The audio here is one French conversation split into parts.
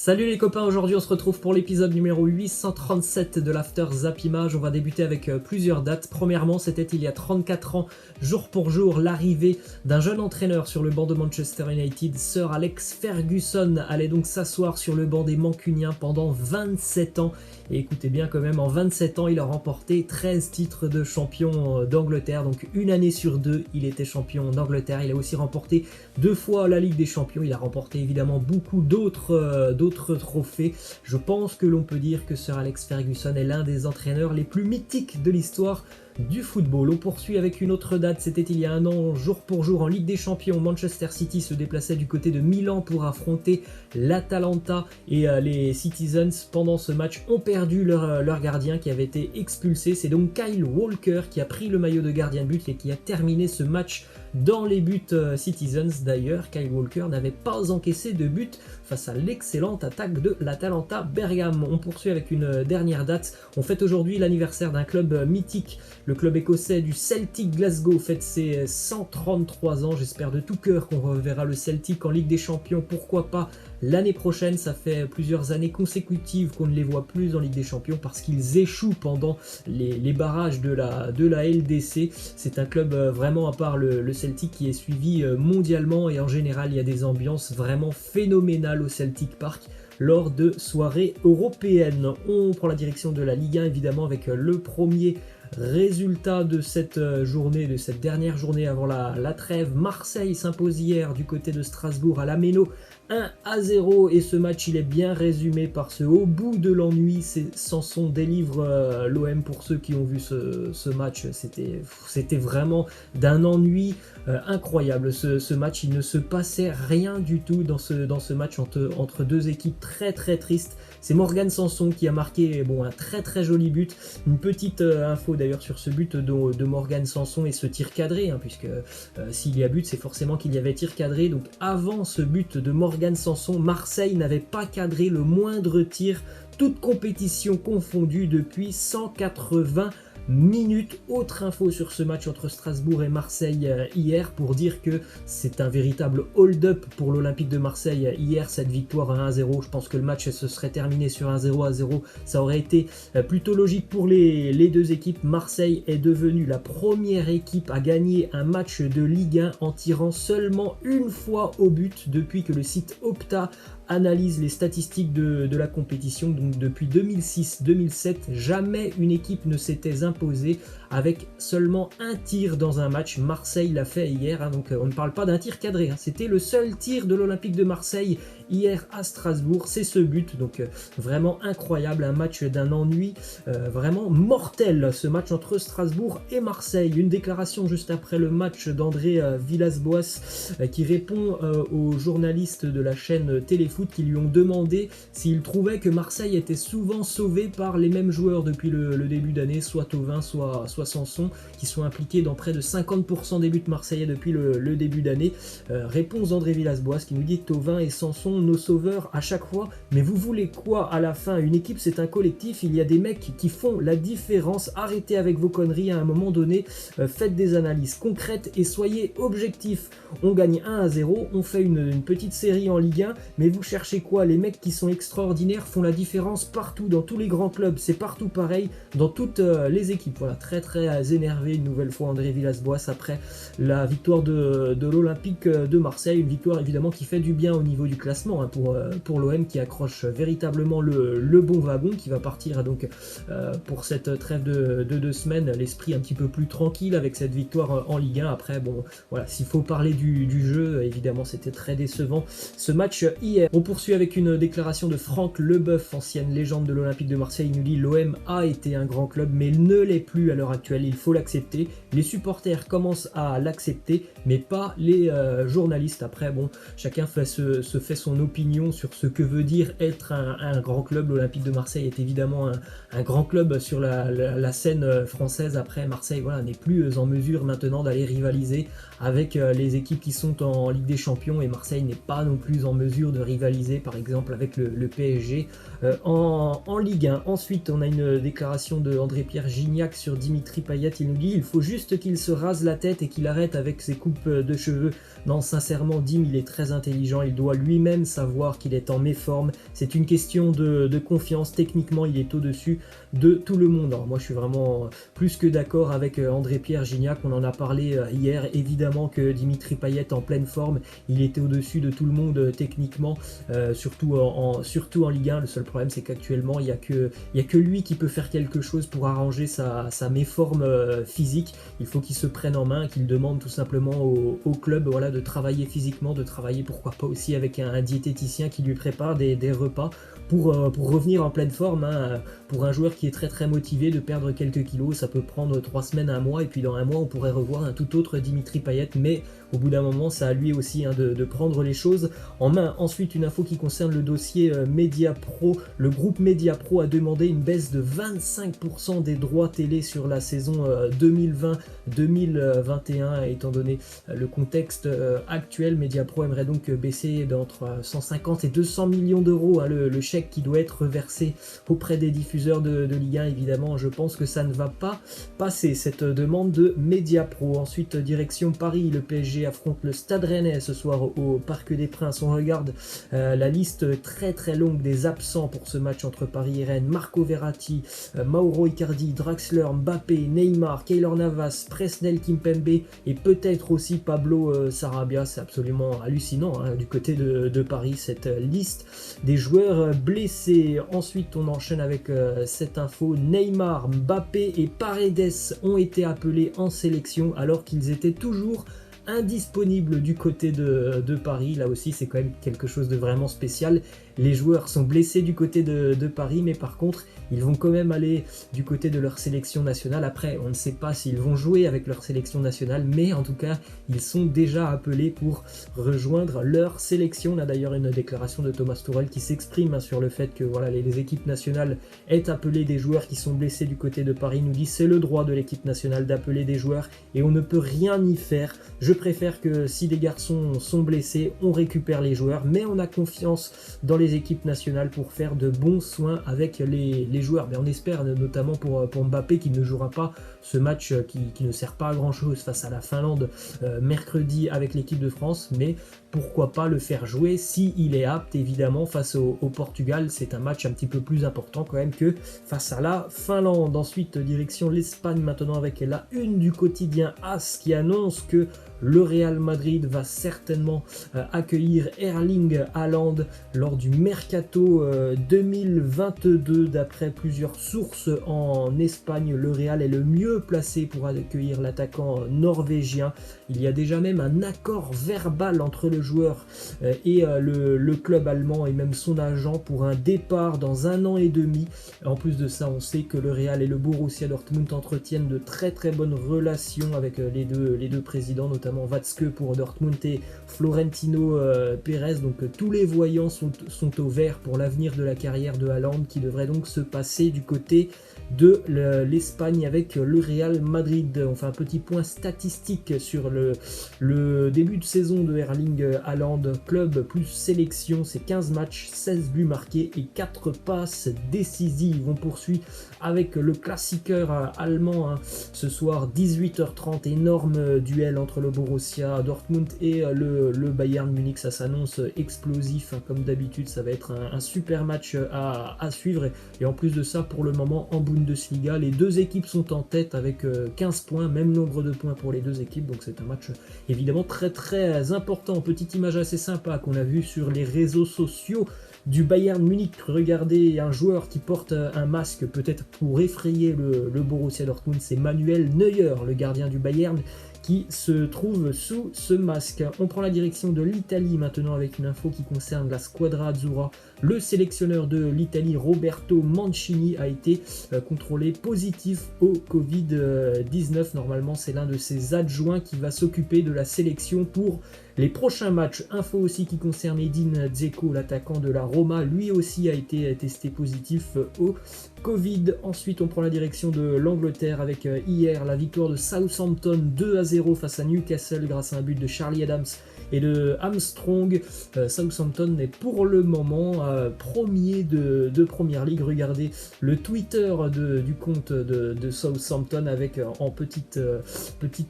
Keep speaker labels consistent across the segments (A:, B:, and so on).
A: Salut les copains, aujourd'hui on se retrouve pour l'épisode numéro 837 de l'After Zap Image. On va débuter avec plusieurs dates. Premièrement, c'était il y a 34 ans, jour pour jour, l'arrivée d'un jeune entraîneur sur le banc de Manchester United. Sir Alex Ferguson allait donc s'asseoir sur le banc des Mancuniens pendant 27 ans. Et écoutez bien quand même, en 27 ans, il a remporté 13 titres de champion d'Angleterre. Donc une année sur deux, il était champion d'Angleterre. Il a aussi remporté 2 fois la Ligue des Champions. Il a remporté évidemment beaucoup d'autres trophées. Je pense que l'on peut dire que Sir Alex Ferguson est l'un des entraîneurs les plus mythiques de l'histoire du football. On poursuit avec une autre date, c'était il y a un an, jour pour jour, en Ligue des Champions. Manchester City se déplaçait du côté de Milan pour affronter l'Atalanta et les Citizens, pendant ce match, ont perdu leur gardien qui avait été expulsé. C'est donc Kyle Walker qui a pris le maillot de gardien de but et qui a terminé ce match dans les buts Citizens. D'ailleurs, Kyle Walker n'avait pas encaissé de but face à l'excellente attaque de l'Atalanta Bergame. On poursuit avec une dernière date. On fête aujourd'hui l'anniversaire d'un club mythique. Le club écossais du Celtic Glasgow fête ses 133 ans. J'espère de tout cœur qu'on reverra le Celtic en Ligue des Champions. Pourquoi pas l'année prochaine? Ça fait plusieurs années consécutives qu'on ne les voit plus en Ligue des Champions parce qu'ils échouent pendant les barrages de la LDC. C'est un club vraiment à part le Celtic qui est suivi mondialement, et en général il y a des ambiances vraiment phénoménales au Celtic Park lors de soirées européennes. On prend la direction de la Ligue 1 évidemment avec le premier résultat de cette journée, de cette dernière journée avant la trêve. Marseille s'impose hier du côté de Strasbourg à la Méno 1-0, et ce match il est bien résumé par ce au bout de l'ennui. Sanson délivre l'OM. Pour ceux qui ont vu ce match, c'était vraiment d'un ennui incroyable. Ce match, il ne se passait rien du tout dans ce match entre deux équipes très tristes. C'est Morgan Sanson qui a marqué un très joli but. Une petite info d'ailleurs sur ce but de Morgan Sanson et ce tir cadré, puisque s'il y a but, c'est forcément qu'il y avait tir cadré. Donc avant ce but de Morgan Sanson, Marseille n'avait pas cadré le moindre tir, toute compétition confondue, depuis 180 minutes. Autre info sur ce match entre Strasbourg et Marseille hier, pour dire que c'est un véritable hold-up pour l'Olympique de Marseille hier, cette victoire à 1-0. Je pense que le match se serait terminé sur un 0-0. Ça aurait été plutôt logique pour les deux équipes. Marseille est devenue la première équipe à gagner un match de Ligue 1 en tirant seulement une fois au but depuis que le site Opta analyse les statistiques de la compétition. Donc depuis 2006-2007, jamais une équipe ne s'était imposée avec seulement un tir dans un match. Marseille l'a fait hier, donc on ne parle pas d'un tir cadré, c'était le seul tir de l'Olympique de Marseille hier à Strasbourg, c'est ce but. Donc vraiment incroyable, un match d'un ennui vraiment mortel, ce match entre Strasbourg et Marseille. Une déclaration juste après le match d'André Villas-Boas qui répond aux journalistes de la chaîne Téléfoot qui lui ont demandé s'il trouvait que Marseille était souvent sauvé par les mêmes joueurs depuis le début d'année, soit Thauvin, soit Sanson, qui sont impliqués dans près de 50% des buts marseillais depuis le début d'année. Réponse d'André Villas-Boas qui nous dit: Thauvin et Sanson, nos sauveurs à chaque fois. Mais vous voulez quoi à la fin? Une équipe, c'est un collectif, il y a des mecs qui font la différence. Arrêtez avec vos conneries à un moment donné, faites des analyses concrètes et soyez objectifs. On gagne 1-0, on fait une petite série en Ligue 1, mais vous cherchez quoi? Les mecs qui sont extraordinaires font la différence partout, dans tous les grands clubs, c'est partout pareil, dans toutes les équipes. Voilà, très énervé une nouvelle fois André Villas-Boas après la victoire de l'Olympique de Marseille. Une victoire évidemment qui fait du bien au niveau du classement pour l'OM, qui accroche véritablement le bon wagon, qui va partir donc pour cette trêve de 2 semaines, l'esprit un petit peu plus tranquille avec cette victoire en Ligue 1. Après voilà, s'il faut parler du jeu, évidemment c'était très décevant ce match hier. On poursuit avec une déclaration de Franck Leboeuf, ancienne légende de l'Olympique de Marseille. Il nous dit: l'OM a été un grand club mais il ne l'est plus à l'heure actuelle, il faut l'accepter. Les supporters commencent à l'accepter, mais pas les journalistes. Après chacun se fait son opinion sur ce que veut dire être un grand club. L'Olympique de Marseille est évidemment un grand club sur la scène française. Après, Marseille n'est plus en mesure maintenant d'aller rivaliser avec les équipes qui sont en Ligue des Champions, et Marseille n'est pas non plus en mesure de rivaliser par exemple avec le PSG en Ligue 1. Ensuite, on a une déclaration de André-Pierre Gignac sur Dimitri Dimitri Payet, il nous dit il faut juste qu'il se rase la tête et qu'il arrête avec ses coupes de cheveux. Non, sincèrement, Dim, il est très intelligent, il doit lui-même savoir qu'il est en méforme. C'est une question de confiance, techniquement il est au-dessus de tout le monde. Alors, moi je suis vraiment plus que d'accord avec André-Pierre Gignac, on en a parlé hier. Évidemment que Dimitri Payet en pleine forme, il était au-dessus de tout le monde techniquement, surtout en Ligue 1. Le seul problème c'est qu'actuellement il n'y a que lui qui peut faire quelque chose pour arranger sa méforme physique. Il faut qu'il se prenne en main, qu'il demande tout simplement au club, voilà, de travailler physiquement, de travailler pourquoi pas aussi avec un diététicien qui lui prépare des repas pour revenir en pleine forme, hein. Pour un joueur qui est très très motivé de perdre quelques kilos, ça peut prendre 3 semaines, 1 mois, et puis dans 1 mois on pourrait revoir un tout autre Dimitri Payet, mais au bout d'un moment c'est à lui aussi, hein, de prendre les choses en main. Ensuite, une info qui concerne le dossier Mediapro. Le groupe Mediapro a demandé une baisse de 25% des droits télé sur la saison 2020-2021, étant donné le contexte actuel. Mediapro aimerait donc baisser d'entre 150 et 200 millions d'euros, hein, le chèque qui doit être versé auprès des diffuseurs de Ligue 1. Évidemment, je pense que ça ne va pas passer, cette demande de Mediapro. Ensuite, direction Paris, le PSG affronte le Stade Rennais ce soir au Parc des Princes. On regarde la liste très très longue des absents pour ce match entre Paris et Rennes. Marco Verratti, Mauro Icardi, Draxler, Mbappé, Neymar, Keylor Navas, Presnel Kimpembe et peut-être aussi Pablo Sarabia. C'est absolument hallucinant, hein, du côté de Paris, cette liste des joueurs blessés. Ensuite, on enchaîne avec cette info. Neymar, Mbappé et Paredes ont été appelés en sélection alors qu'ils étaient toujours indisponible du côté de Paris. Là aussi c'est quand même quelque chose de vraiment spécial. Les joueurs sont blessés du côté de Paris, mais par contre ils vont quand même aller du côté de leur sélection nationale. Après, on ne sait pas s'ils vont jouer avec leur sélection nationale, mais en tout cas ils sont déjà appelés pour rejoindre leur sélection. On a d'ailleurs une déclaration de Thomas Tuchel qui s'exprime, hein, sur le fait que voilà, les équipes nationales aient appelé des joueurs qui sont blessés du côté de Paris. Il nous dit c'est le droit de l'équipe nationale d'appeler des joueurs et on ne peut rien y faire. Je préfère que si des garçons sont blessés, on récupère les joueurs, mais on a confiance dans les équipes nationales pour faire de bons soins avec les joueurs. Mais on espère notamment pour Mbappé qu'il ne jouera pas ce match qui ne sert pas à grand chose face à la Finlande mercredi avec l'équipe de France, mais pourquoi pas le faire jouer s'il est apte, évidemment, face au Portugal. C'est un match un petit peu plus important quand même que face à la Finlande. Ensuite, direction l'Espagne maintenant avec la une du quotidien AS qui annonce que le Real Madrid va certainement accueillir Erling Haaland lors du Mercato 2022. D'après plusieurs sources en Espagne, le Real est le mieux placé pour accueillir l'attaquant norvégien. Il y a déjà même un accord verbal entre le joueur et le club allemand et même son agent pour un départ dans 1 an et demi. En plus de ça, on sait que le Real et le Borussia Dortmund entretiennent de très très bonnes relations avec les deux présidents, notamment Watzke pour Dortmund et Florentino Pérez. Donc tous les voyants sont au vert pour l'avenir de la carrière de Haaland qui devrait donc se passer du côté de l'Espagne avec le Real Madrid. On fait un petit point statistique sur le début de saison de Erling Haaland. Club plus sélection, c'est 15 matchs, 16 buts marqués et 4 passes décisives. On poursuit avec le classiqueur allemand, hein. Ce soir 18h30, énorme duel entre le Borussia Dortmund et le Bayern Munich. Ça s'annonce explosif, hein, comme d'habitude. Ça va être un super match à suivre et en plus de ça, pour le moment en Bundesliga, les deux équipes sont en tête avec 15 points, même nombre de points pour les deux équipes, donc c'est un match évidemment très très important. Petite image assez sympa qu'on a vue sur les réseaux sociaux du Bayern Munich. Regardez un joueur qui porte un masque, peut-être pour effrayer le Borussia Dortmund. C'est Manuel Neuer, le gardien du Bayern, qui se trouve sous ce masque. On prend la direction de l'Italie maintenant avec une info qui concerne la Squadra Azzurra. Le sélectionneur de l'Italie, Roberto Mancini, a été contrôlé positif au Covid-19. Normalement, c'est l'un de ses adjoints qui va s'occuper de la sélection pour les prochains matchs. Info aussi qui concerne Edin Dzeko, l'attaquant de la Roma. Lui aussi a été testé positif au Covid. Ensuite, on prend la direction de l'Angleterre avec hier la victoire de Southampton 2-0 face à Newcastle grâce à un but de Charlie Adams et de Armstrong. Southampton est pour le moment premier de Premier League. Regardez le Twitter du compte de Southampton avec en petite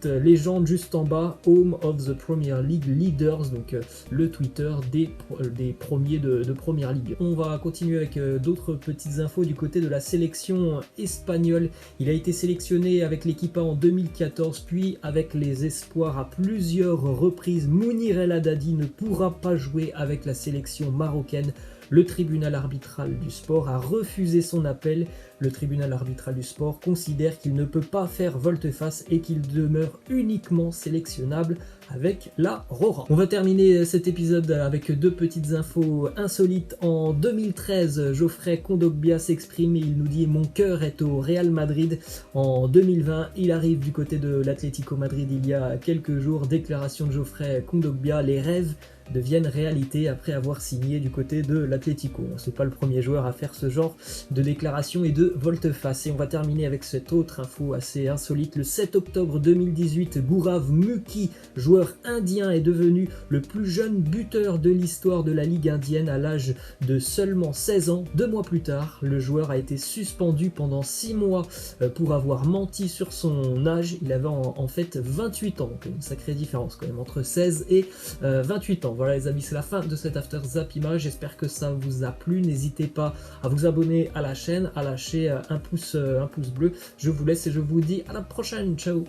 A: légende juste en bas, Home of the Premier League Leaders, donc le Twitter des premiers de Premier League. On va continuer avec d'autres petites infos du côté de la sélection espagnole. Il a été sélectionné avec l'équipe A en 2014, puis avec les espoirs à plusieurs reprises. Mounir El Haddadi ne pourra pas jouer avec la sélection marocaine. Le tribunal arbitral du sport a refusé son appel. Le tribunal arbitral du sport considère qu'il ne peut pas faire volte-face et qu'il demeure uniquement sélectionnable avec la Rora. On va terminer cet épisode avec deux petites infos insolites. En 2013, Geoffrey Kondogbia s'exprime et il nous dit « Mon cœur est au Real Madrid ». En 2020, il arrive du côté de l'Atlético Madrid il y a quelques jours. Déclaration de Geoffrey Kondogbia, les rêves deviennent réalité après avoir signé du côté de l'Atlético. C'est pas le premier joueur à faire ce genre de déclaration et de volte-face. Et on va terminer avec cette autre info assez insolite. Le 7 octobre 2018, Gaurav Mukhi, joueur indien, est devenu le plus jeune buteur de l'histoire de la Ligue indienne à l'âge de seulement 16 ans. 2 mois plus tard, le joueur a été suspendu pendant 6 mois pour avoir menti sur son âge. Il avait en fait 28 ans, donc une sacrée différence quand même entre 16 et 28 ans. Voilà les amis, c'est la fin de cet After Zap Image. J'espère que ça vous a plu. N'hésitez pas à vous abonner à la chaîne, à lâcher un pouce bleu. Je vous laisse et je vous dis à la prochaine. Ciao.